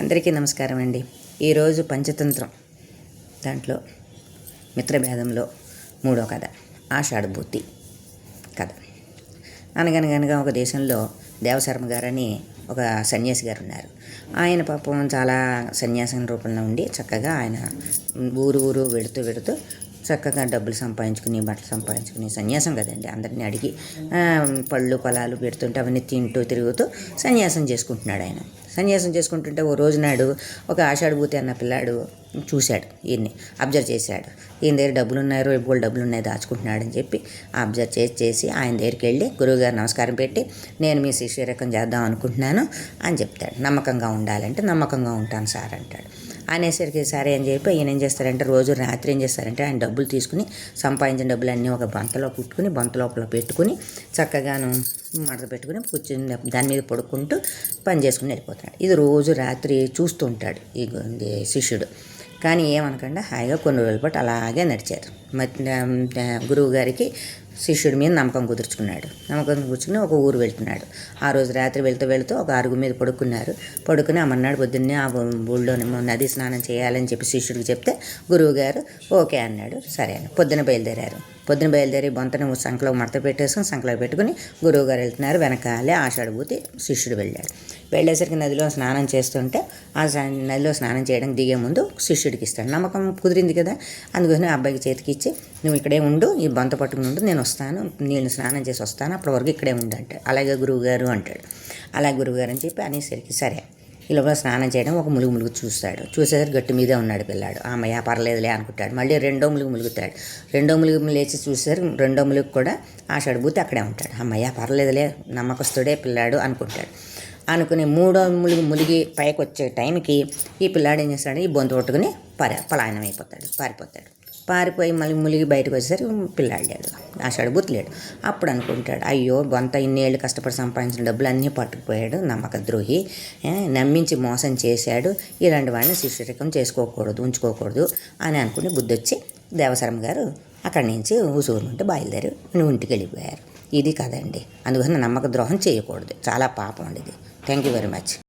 అందరికీ నమస్కారం అండి. ఈరోజు పంచతంత్రం దాంట్లో మిత్రభేదంలో మూడో కథ ఆషాఢభూతి కథ. అనగనగనగా ఒక దేశంలో దేవశర్మ గారని ఒక సన్యాసి గారు ఉన్నారు. ఆయన పాపం చాలా సన్యాసం రూపంలో ఉండి చక్కగా ఆయన ఊరు ఊరు వెడుతూ చక్కగా డబ్బులు సంపాదించుకుని బట్టలు సంపాదించుకుని సన్యాసం కదండి, అందరినీ అడిగి పళ్ళు పొలాలు పెడుతుంటే అవన్నీ తింటూ తిరుగుతూ సన్యాసం చేసుకుంటున్నాడు. ఆయన సన్యాసం చేసుకుంటుంటే ఓ రోజు నాడు ఒక ఆషాఢభూతి అన్న పిల్లాడు చూశాడు, ఈయన్ని అబ్జర్వ్ చేశాడు. ఈయన దగ్గర డబ్బులు ఉన్నాయి, బోల్ డబ్బులు ఉన్నాయి, దాచుకుంటున్నాడు అని చెప్పి అబ్జర్వ్ చేసి ఆయన దగ్గరికి వెళ్ళి గురువుగారు నమస్కారం పెట్టి, నేను మీ శిష్యరకం చేద్దాం అనుకుంటున్నాను అని చెప్తాడు. నమ్మకంగా ఉండాలంటే నమ్మకంగా ఉంటాను సార్ అంటాడు. అనేసరికి సరే అని చెప్పి ఈయన ఏం చేస్తారంటే రోజు రాత్రి ఏం చేస్తారంటే ఆయన డబ్బులు తీసుకుని సంపాదించిన డబ్బులన్నీ ఒక బంతలో కుట్టుకుని బంత లోపల పెట్టుకుని చక్కగాను మడత పెట్టుకుని కూర్చుని దాని మీద పడుకుంటూ పని చేసుకుని వెళ్ళిపోతాడు. ఇది రోజు రాత్రి చూస్తూ ఉంటాడు ఈ శిష్యుడు. కానీ ఏమనకుండా హాయిగా కొన్ని రోజుల పాటు అలాగే నడిచారు. గురువు గారికి శిష్యుడి మీద నమ్మకం కూర్చుని ఒక ఊరు వెళ్తున్నాడు. ఆ రోజు రాత్రి వెళ్తూ ఒక అరుగు మీద పడుకుని అమ్మన్నాడు పొద్దున్నే ఆ ఊళ్ళోనేమో నది స్నానం చేయాలని చెప్పి శిష్యుడికి చెప్తే గురువు గారు ఓకే అన్నాడు. సరే అని పొద్దున బయలుదేరి బొంతను సంకలో మడత పెట్టేసుకుని సంకలో పెట్టుకుని గురువుగారు వెళ్తున్నారు. వెనకాలే ఆషాఢభూతి శిష్యుడు వెళ్ళేసరికి నదిలో స్నానం చేస్తుంటే ఆ నదిలో స్నానం చేయడానికి దిగే ముందు శిష్యుడికి ఇస్తాడు. నమ్మకం కుదిరింది కదా, అందుకని అబ్బాయికి చేతికి ఇచ్చి నువ్వు ఇక్కడే ఉండు, ఈ బొంత పట్టుకుని ఉండు, నేను వస్తాను, నేను స్నానం చేసి వస్తాను, అప్పటి వరకు ఇక్కడే ఉండు అంటాడు. అలాగే గురువుగారు అంటాడు. అలా గురువుగారు అని చెప్పి అనేసరికి సరే ఈ లోపల స్నానం చేయడం ఒక ములుగు చూసేసరికి గట్టి మీదే ఉన్నాడు పిల్లాడు. అమ్మయ్య పర్లేదులే అనుకుంటాడు. మళ్ళీ రెండో ములుగుతాడు. రెండో ములుగు లేచి చూసేసరికి రెండో ములుగు కూడా ఆషాఢభూతి అక్కడే ఉంటాడు. అమ్మయ్య పర్లేదులే నమ్మకస్తుడే పిల్లాడు అనుకుని మూడో ములిగి పైకి వచ్చే టైంకి ఈ పిల్లాడు ఏం చేస్తాడు, ఈ బొంత పట్టుకుని పలాయనం పారిపోయి మళ్ళీ ములిగి బయటకు వచ్చేసరికి పిల్లాడు లేడు, ఆషాఢభూతి లేడు. అప్పుడు అనుకుంటాడు, అయ్యో బొంత ఇన్నేళ్ళు కష్టపడి సంపాదించిన డబ్బులు అన్నీ పట్టుకుపోయాడు, నమ్మక ద్రోహి, నమ్మించి మోసం చేశాడు, ఇలాంటి వాడిని శిష్యరికం ఉంచుకోకూడదు అని అనుకుని బుద్ధి వచ్చి దేవశర్మ గారు అక్కడి నుంచి ఊసూరుంటే బయలుదేరి ఇంటికి వెళ్ళిపోయారు. ఇది కదండి. అందుకని నమ్మక ద్రోహం చేయకూడదు, చాలా పాపం అండి ఇది. Thank you very much.